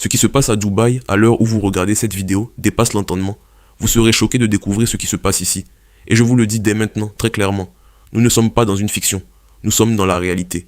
Ce qui se passe à Dubaï, à l'heure où vous regardez cette vidéo, dépasse l'entendement. Vous serez choqué de découvrir ce qui se passe ici. Et je vous le dis dès maintenant, très clairement. Nous ne sommes pas dans une fiction. Nous sommes dans la réalité.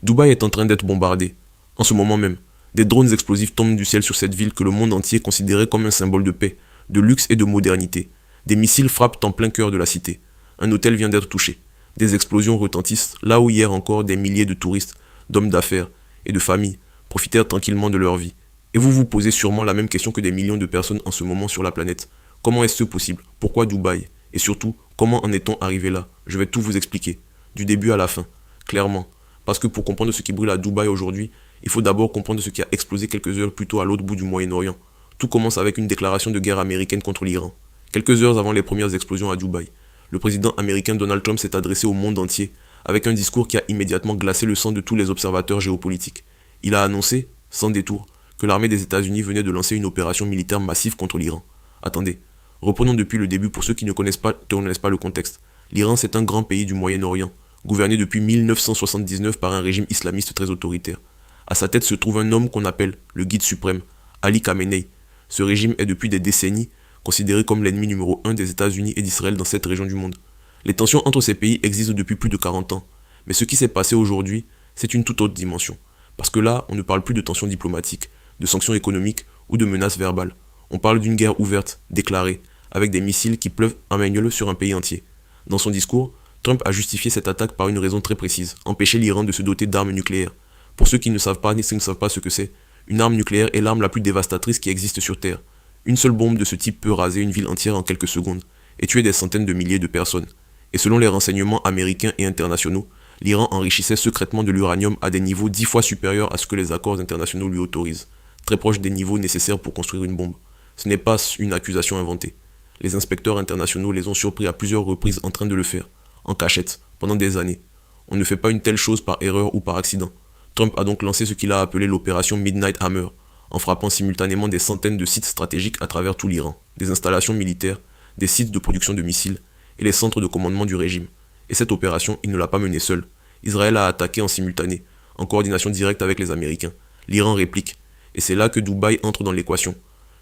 Dubaï est en train d'être bombardé. En ce moment même, des drones explosifs tombent du ciel sur cette ville que le monde entier considérait comme un symbole de paix, de luxe et de modernité. Des missiles frappent en plein cœur de la cité. Un hôtel vient d'être touché. Des explosions retentissent là où hier encore des milliers de touristes, d'hommes d'affaires et de familles profitèrent tranquillement de leur vie. Et vous vous posez sûrement la même question que des millions de personnes en ce moment sur la planète. Comment est-ce possible? Pourquoi Dubaï? Et surtout, comment en est-on arrivé là? Je vais tout vous expliquer, du début à la fin, clairement. Parce que pour comprendre ce qui brûle à Dubaï aujourd'hui, il faut d'abord comprendre ce qui a explosé quelques heures plus tôt à l'autre bout du Moyen-Orient. Tout commence avec une déclaration de guerre américaine contre l'Iran. Quelques heures avant les premières explosions à Dubaï, le président américain Donald Trump s'est adressé au monde entier avec un discours qui a immédiatement glacé le sang de tous les observateurs géopolitiques. Il a annoncé, sans détour, que l'armée des États-Unis venait de lancer une opération militaire massive contre l'Iran. Attendez, reprenons depuis le début pour ceux qui ne connaissent pas le contexte. L'Iran, c'est un grand pays du Moyen-Orient, gouverné depuis 1979 par un régime islamiste très autoritaire. À sa tête se trouve un homme qu'on appelle le guide suprême, Ali Khamenei. Ce régime est depuis des décennies considéré comme l'ennemi numéro 1 des États-Unis et d'Israël dans cette région du monde. Les tensions entre ces pays existent depuis plus de 40 ans. Mais ce qui s'est passé aujourd'hui, c'est une toute autre dimension. Parce que là, on ne parle plus de tensions diplomatiques, de sanctions économiques ou de menaces verbales. On parle d'une guerre ouverte, déclarée, avec des missiles qui pleuvent en magnole sur un pays entier. Dans son discours, Trump a justifié cette attaque par une raison très précise, empêcher l'Iran de se doter d'armes nucléaires. Pour ceux qui ne savent pas ce que c'est, une arme nucléaire est l'arme la plus dévastatrice qui existe sur Terre. Une seule bombe de ce type peut raser une ville entière en quelques secondes et tuer des centaines de milliers de personnes. Et selon les renseignements américains et internationaux, l'Iran enrichissait secrètement de l'uranium à des niveaux 10 fois supérieurs à ce que les accords internationaux lui autorisent, très proches des niveaux nécessaires pour construire une bombe. Ce n'est pas une accusation inventée. Les inspecteurs internationaux les ont surpris à plusieurs reprises en train de le faire, en cachette, pendant des années. On ne fait pas une telle chose par erreur ou par accident. Trump a donc lancé ce qu'il a appelé l'opération Midnight Hammer, en frappant simultanément des centaines de sites stratégiques à travers tout l'Iran, des installations militaires, des sites de production de missiles et les centres de commandement du régime. Et cette opération, il ne l'a pas menée seul. Israël a attaqué en simultané, en coordination directe avec les Américains. L'Iran réplique. Et c'est là que Dubaï entre dans l'équation.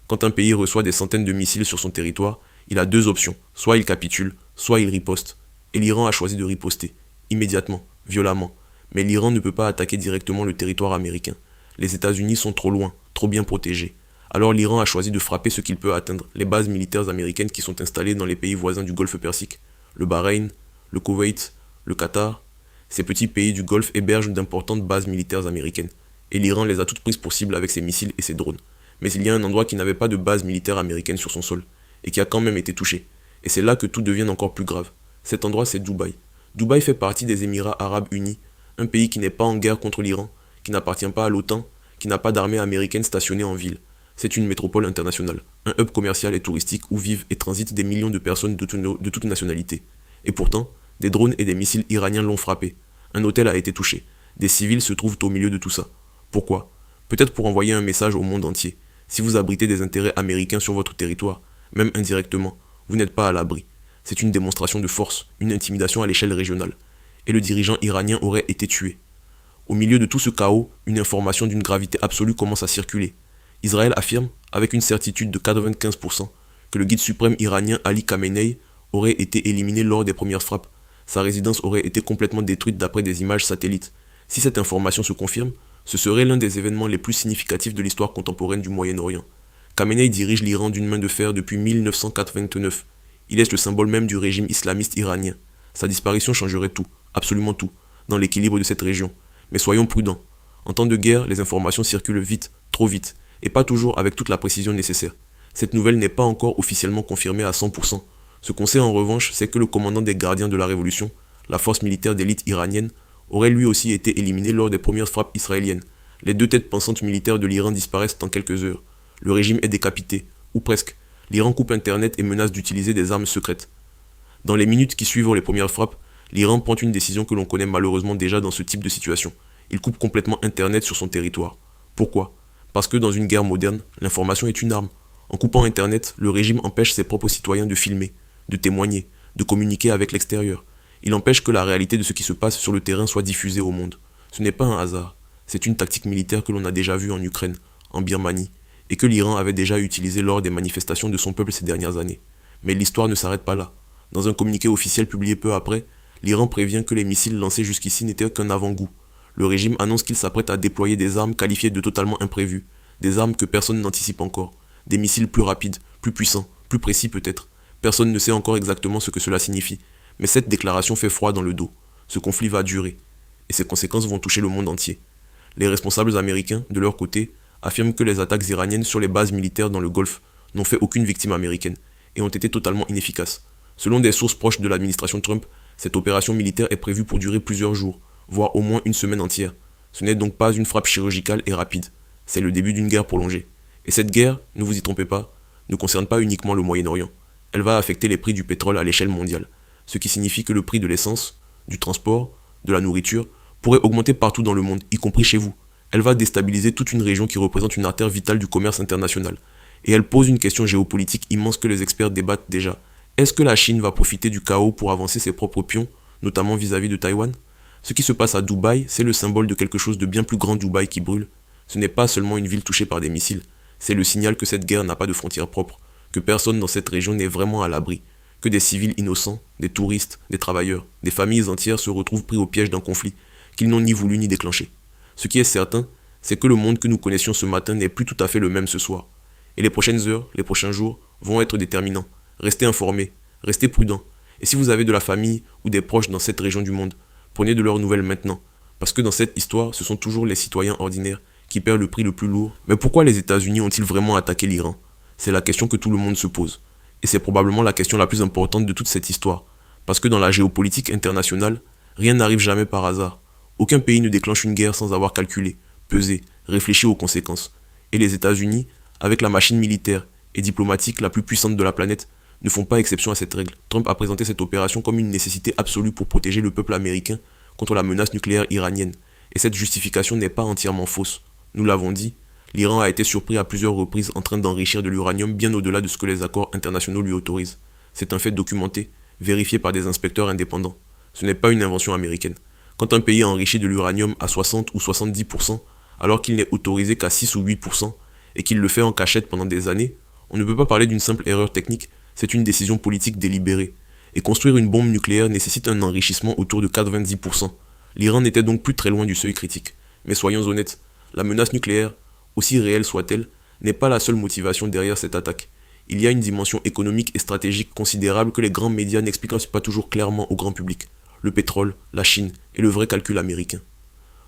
Quand un pays reçoit des centaines de missiles sur son territoire, il a deux options. Soit il capitule, soit il riposte. Et l'Iran a choisi de riposter, immédiatement, violemment. Mais l'Iran ne peut pas attaquer directement le territoire américain. Les États-Unis sont trop loin, trop bien protégés. Alors l'Iran a choisi de frapper ce qu'il peut atteindre, les bases militaires américaines qui sont installées dans les pays voisins du Golfe Persique. Le Bahreïn, le Koweït, le Qatar. Ces petits pays du Golfe hébergent d'importantes bases militaires américaines. Et l'Iran les a toutes prises pour cible avec ses missiles et ses drones. Mais il y a un endroit qui n'avait pas de base militaire américaine sur son sol, et qui a quand même été touché. Et c'est là que tout devient encore plus grave. Cet endroit, c'est Dubaï. Dubaï fait partie des Émirats Arabes Unis, un pays qui n'est pas en guerre contre l'Iran, qui n'appartient pas à l'OTAN, qui n'a pas d'armée américaine stationnée en ville. C'est une métropole internationale, un hub commercial et touristique où vivent et transitent des millions de personnes de toutes nationalités. Et pourtant, des drones et des missiles iraniens l'ont frappé. Un hôtel a été touché. Des civils se trouvent au milieu de tout ça. Pourquoi? Peut-être pour envoyer un message au monde entier. Si vous abritez des intérêts américains sur votre territoire, même indirectement, vous n'êtes pas à l'abri. C'est une démonstration de force, une intimidation à l'échelle régionale. Et le dirigeant iranien aurait été tué. Au milieu de tout ce chaos, une information d'une gravité absolue commence à circuler. Israël affirme, avec une certitude de 95%, que le guide suprême iranien Ali Khamenei aurait été éliminé lors des premières frappes. Sa résidence aurait été complètement détruite d'après des images satellites. Si cette information se confirme, ce serait l'un des événements les plus significatifs de l'histoire contemporaine du Moyen-Orient. Khamenei dirige l'Iran d'une main de fer depuis 1989. Il est le symbole même du régime islamiste iranien. Sa disparition changerait tout, absolument tout, dans l'équilibre de cette région. Mais soyons prudents. En temps de guerre, les informations circulent vite, trop vite, et pas toujours avec toute la précision nécessaire. Cette nouvelle n'est pas encore officiellement confirmée à 100%. Ce qu'on sait en revanche, c'est que le commandant des gardiens de la révolution, la force militaire d'élite iranienne, aurait lui aussi été éliminé lors des premières frappes israéliennes. Les deux têtes pensantes militaires de l'Iran disparaissent en quelques heures. Le régime est décapité, ou presque. L'Iran coupe Internet et menace d'utiliser des armes secrètes. Dans les minutes qui suivent les premières frappes, l'Iran prend une décision que l'on connaît malheureusement déjà dans ce type de situation. Il coupe complètement Internet sur son territoire. Pourquoi? Parce que dans une guerre moderne, l'information est une arme. En coupant Internet, le régime empêche ses propres citoyens de filmer, de témoigner, de communiquer avec l'extérieur. Il empêche que la réalité de ce qui se passe sur le terrain soit diffusée au monde. Ce n'est pas un hasard. C'est une tactique militaire que l'on a déjà vue en Ukraine, en Birmanie, et que l'Iran avait déjà utilisé lors des manifestations de son peuple ces dernières années. Mais l'histoire ne s'arrête pas là. Dans un communiqué officiel publié peu après, l'Iran prévient que les missiles lancés jusqu'ici n'étaient qu'un avant-goût. Le régime annonce qu'il s'apprête à déployer des armes qualifiées de totalement imprévues, des armes que personne n'anticipe encore, des missiles plus rapides, plus puissants, plus précis peut-être. Personne ne sait encore exactement ce que cela signifie, mais cette déclaration fait froid dans le dos. Ce conflit va durer, et ses conséquences vont toucher le monde entier. Les responsables américains, de leur côté, affirment que les attaques iraniennes sur les bases militaires dans le Golfe n'ont fait aucune victime américaine et ont été totalement inefficaces. Selon des sources proches de l'administration Trump, cette opération militaire est prévue pour durer plusieurs jours, voire au moins une semaine entière. Ce n'est donc pas une frappe chirurgicale et rapide, c'est le début d'une guerre prolongée. Et cette guerre, ne vous y trompez pas, ne concerne pas uniquement le Moyen-Orient. Elle va affecter les prix du pétrole à l'échelle mondiale, ce qui signifie que le prix de l'essence, du transport, de la nourriture, pourrait augmenter partout dans le monde, y compris chez vous. Elle va déstabiliser toute une région qui représente une artère vitale du commerce international. Et elle pose une question géopolitique immense que les experts débattent déjà. Est-ce que la Chine va profiter du chaos pour avancer ses propres pions, notamment vis-à-vis de Taïwan? Ce qui se passe à Dubaï, c'est le symbole de quelque chose de bien plus grand Dubaï qui brûle. Ce n'est pas seulement une ville touchée par des missiles, c'est le signal que cette guerre n'a pas de frontières propres, que personne dans cette région n'est vraiment à l'abri, que des civils innocents, des touristes, des travailleurs, des familles entières se retrouvent pris au piège d'un conflit qu'ils n'ont ni voulu ni déclenché. Ce qui est certain, c'est que le monde que nous connaissions ce matin n'est plus tout à fait le même ce soir. Et les prochaines heures, les prochains jours vont être déterminants. Restez informés, restez prudents. Et si vous avez de la famille ou des proches dans cette région du monde, prenez de leurs nouvelles maintenant. Parce que dans cette histoire, ce sont toujours les citoyens ordinaires qui paient le prix le plus lourd. Mais pourquoi les États-Unis ont-ils vraiment attaqué l'Iran? C'est la question que tout le monde se pose. Et c'est probablement la question la plus importante de toute cette histoire. Parce que dans la géopolitique internationale, rien n'arrive jamais par hasard. Aucun pays ne déclenche une guerre sans avoir calculé, pesé, réfléchi aux conséquences. Et les États-Unis, avec la machine militaire et diplomatique la plus puissante de la planète, ne font pas exception à cette règle. Trump a présenté cette opération comme une nécessité absolue pour protéger le peuple américain contre la menace nucléaire iranienne. Et cette justification n'est pas entièrement fausse. Nous l'avons dit, l'Iran a été surpris à plusieurs reprises en train d'enrichir de l'uranium bien au-delà de ce que les accords internationaux lui autorisent. C'est un fait documenté, vérifié par des inspecteurs indépendants. Ce n'est pas une invention américaine. Quand un pays enrichit de l'uranium à 60 ou 70%, alors qu'il n'est autorisé qu'à 6 ou 8%, et qu'il le fait en cachette pendant des années, on ne peut pas parler d'une simple erreur technique, c'est une décision politique délibérée. Et construire une bombe nucléaire nécessite un enrichissement autour de 90%. L'Iran n'était donc plus très loin du seuil critique. Mais soyons honnêtes, la menace nucléaire, aussi réelle soit-elle, n'est pas la seule motivation derrière cette attaque. Il y a une dimension économique et stratégique considérable que les grands médias n'expliquent pas toujours clairement au grand public. Le pétrole, la Chine et le vrai calcul américain.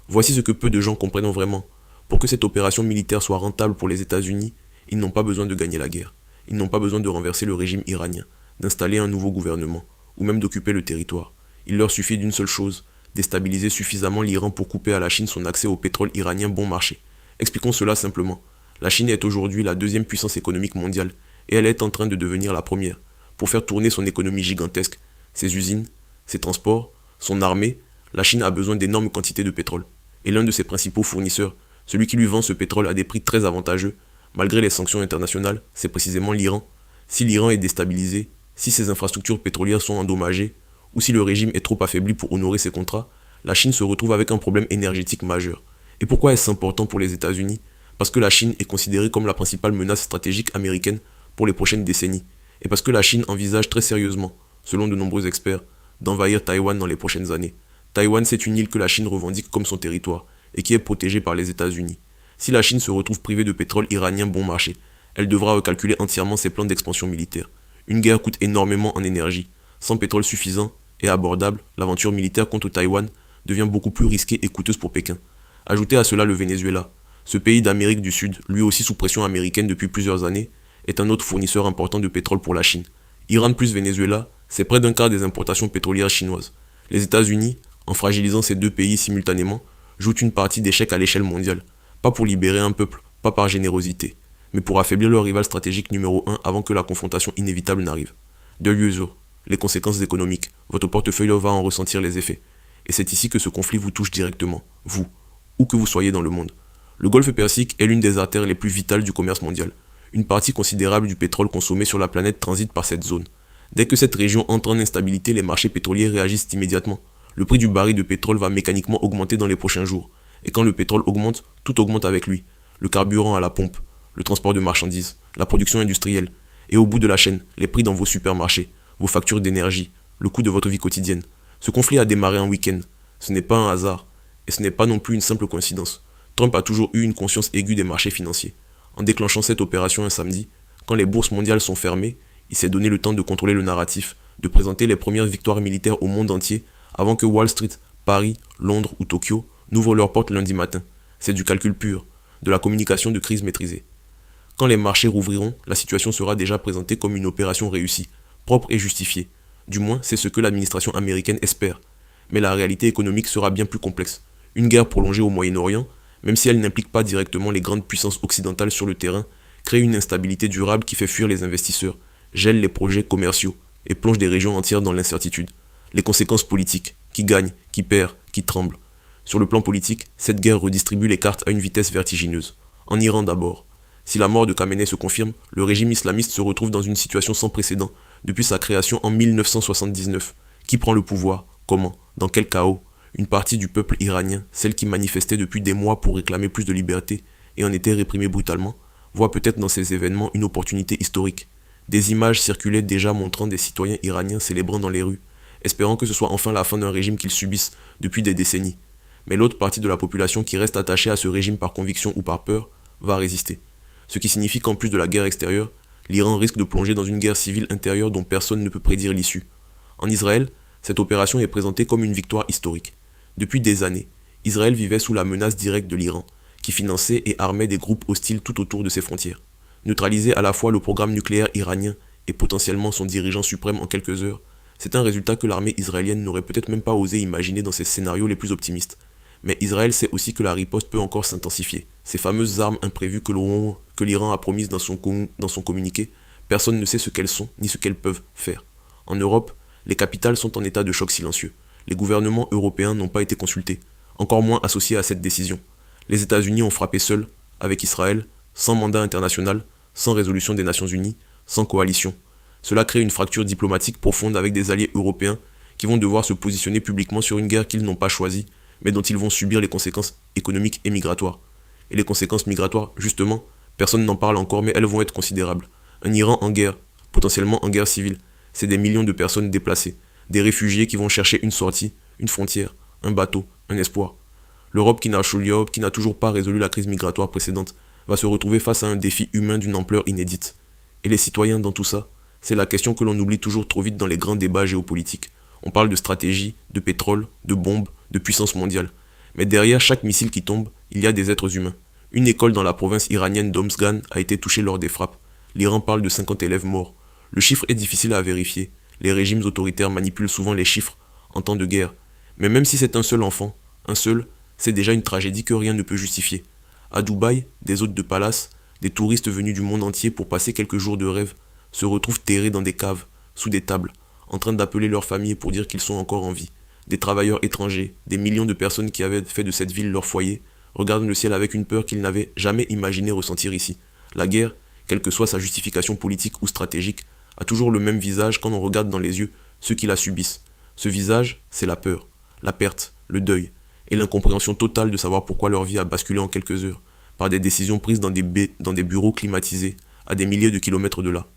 Voici ce que peu de gens comprennent vraiment. Pour que cette opération militaire soit rentable pour les États-Unis, ils n'ont pas besoin de gagner la guerre. Ils n'ont pas besoin de renverser le régime iranien, d'installer un nouveau gouvernement, ou même d'occuper le territoire. Il leur suffit d'une seule chose, déstabiliser suffisamment l'Iran pour couper à la Chine son accès au pétrole iranien bon marché. Expliquons cela simplement. La Chine est aujourd'hui la deuxième puissance économique mondiale, et elle est en train de devenir la première. Pour faire tourner son économie gigantesque, ses usines, ses transports, son armée, la Chine a besoin d'énormes quantités de pétrole. Et l'un de ses principaux fournisseurs, celui qui lui vend ce pétrole à des prix très avantageux, malgré les sanctions internationales, c'est précisément l'Iran. Si l'Iran est déstabilisé, si ses infrastructures pétrolières sont endommagées, ou si le régime est trop affaibli pour honorer ses contrats, la Chine se retrouve avec un problème énergétique majeur. Et pourquoi est-ce important pour les États-Unis? Parce que la Chine est considérée comme la principale menace stratégique américaine pour les prochaines décennies. Et parce que la Chine envisage très sérieusement, selon de nombreux experts, d'envahir Taïwan dans les prochaines années. Taïwan, c'est une île que la Chine revendique comme son territoire et qui est protégée par les États-Unis. Si la Chine se retrouve privée de pétrole iranien bon marché, elle devra recalculer entièrement ses plans d'expansion militaire. Une guerre coûte énormément en énergie. Sans pétrole suffisant et abordable, l'aventure militaire contre Taïwan devient beaucoup plus risquée et coûteuse pour Pékin. Ajoutez à cela le Venezuela. Ce pays d'Amérique du Sud, lui aussi sous pression américaine depuis plusieurs années, est un autre fournisseur important de pétrole pour la Chine. Iran plus Venezuela, c'est près d'un quart des importations pétrolières chinoises. Les États-Unis, en fragilisant ces deux pays simultanément, jouent une partie d'échec à l'échelle mondiale. Pas pour libérer un peuple, pas par générosité, mais pour affaiblir leur rival stratégique numéro 1 avant que la confrontation inévitable n'arrive. De l'USO, les conséquences économiques, votre portefeuille va en ressentir les effets. Et c'est ici que ce conflit vous touche directement, vous, où que vous soyez dans le monde. Le golfe Persique est l'une des artères les plus vitales du commerce mondial. Une partie considérable du pétrole consommé sur la planète transite par cette zone. Dès que cette région entre en instabilité, les marchés pétroliers réagissent immédiatement. Le prix du baril de pétrole va mécaniquement augmenter dans les prochains jours. Et quand le pétrole augmente, tout augmente avec lui. le carburant à la pompe, le transport de marchandises, la production industrielle, et au bout de la chaîne, les prix dans vos supermarchés, vos factures d'énergie, le coût de votre vie quotidienne. Ce conflit a démarré un week-end. Ce n'est pas un hasard, et ce n'est pas non plus une simple coïncidence. Trump a toujours eu une conscience aiguë des marchés financiers. En déclenchant cette opération un samedi, quand les bourses mondiales sont fermées, il s'est donné le temps de contrôler le narratif, de présenter les premières victoires militaires au monde entier avant que Wall Street, Paris, Londres ou Tokyo n'ouvrent leurs portes lundi matin. C'est du calcul pur, de la communication de crise maîtrisée. Quand les marchés rouvriront, la situation sera déjà présentée comme une opération réussie, propre et justifiée. Du moins, c'est ce que l'administration américaine espère. Mais la réalité économique sera bien plus complexe. Une guerre prolongée au Moyen-Orient, même si elle n'implique pas directement les grandes puissances occidentales sur le terrain, crée une instabilité durable qui fait fuir les investisseurs, gèle les projets commerciaux et plonge des régions entières dans l'incertitude. Les conséquences politiques, qui gagne, qui perd, qui tremble. Sur le plan politique, cette guerre redistribue les cartes à une vitesse vertigineuse. En Iran d'abord. Si la mort de Khamenei se confirme, le régime islamiste se retrouve dans une situation sans précédent depuis sa création en 1979. Qui prend le pouvoir? Comment? Dans quel chaos? Une partie du peuple iranien, celle qui manifestait depuis des mois pour réclamer plus de liberté et en était réprimée brutalement, voit peut-être dans ces événements une opportunité historique. Des images circulaient déjà montrant des citoyens iraniens célébrant dans les rues, espérant que ce soit enfin la fin d'un régime qu'ils subissent depuis des décennies. Mais l'autre partie de la population qui reste attachée à ce régime par conviction ou par peur va résister. Ce qui signifie qu'en plus de la guerre extérieure, l'Iran risque de plonger dans une guerre civile intérieure dont personne ne peut prédire l'issue. En Israël, cette opération est présentée comme une victoire historique. Depuis des années, Israël vivait sous la menace directe de l'Iran, qui finançait et armait des groupes hostiles tout autour de ses frontières. Neutraliser à la fois le programme nucléaire iranien et potentiellement son dirigeant suprême en quelques heures, c'est un résultat que l'armée israélienne n'aurait peut-être même pas osé imaginer dans ses scénarios les plus optimistes. Mais Israël sait aussi que la riposte peut encore s'intensifier. Ces fameuses armes imprévues que l'Iran a promises dans son communiqué, personne ne sait ce qu'elles sont ni ce qu'elles peuvent faire. En Europe, les capitales sont en état de choc silencieux. Les gouvernements européens n'ont pas été consultés, encore moins associés à cette décision. Les États-Unis ont frappé seuls, avec Israël, sans mandat international, sans résolution des Nations Unies, sans coalition. Cela crée une fracture diplomatique profonde avec des alliés européens qui vont devoir se positionner publiquement sur une guerre qu'ils n'ont pas choisie, mais dont ils vont subir les conséquences économiques et migratoires. Et les conséquences migratoires, justement, personne n'en parle encore, mais elles vont être considérables. Un Iran en guerre, potentiellement en guerre civile, c'est des millions de personnes déplacées, des réfugiés qui vont chercher une sortie, une frontière, un bateau, un espoir. L'Europe qui n'a toujours pas résolu la crise migratoire précédente, va se retrouver face à un défi humain d'une ampleur inédite. Et les citoyens dans tout ça, c'est la question que l'on oublie toujours trop vite dans les grands débats géopolitiques. On parle de stratégie, de pétrole, de bombes, de puissance mondiale. Mais derrière chaque missile qui tombe, il y a des êtres humains. Une école dans la province iranienne d'Homsgan a été touchée lors des frappes. L'Iran parle de 50 élèves morts. Le chiffre est difficile à vérifier. Les régimes autoritaires manipulent souvent les chiffres en temps de guerre. Mais même si c'est un seul enfant, un seul, c'est déjà une tragédie que rien ne peut justifier. À Dubaï, des hôtes de palace, des touristes venus du monde entier pour passer quelques jours de rêve, se retrouvent terrés dans des caves, sous des tables, en train d'appeler leurs familles pour dire qu'ils sont encore en vie. Des travailleurs étrangers, des millions de personnes qui avaient fait de cette ville leur foyer, regardent le ciel avec une peur qu'ils n'avaient jamais imaginé ressentir ici. La guerre, quelle que soit sa justification politique ou stratégique, a toujours le même visage quand on regarde dans les yeux ceux qui la subissent. Ce visage, c'est la peur, la perte, le deuil, et l'incompréhension totale de savoir pourquoi leur vie a basculé en quelques heures, par des décisions prises dans des bureaux climatisés, à des milliers de kilomètres de là.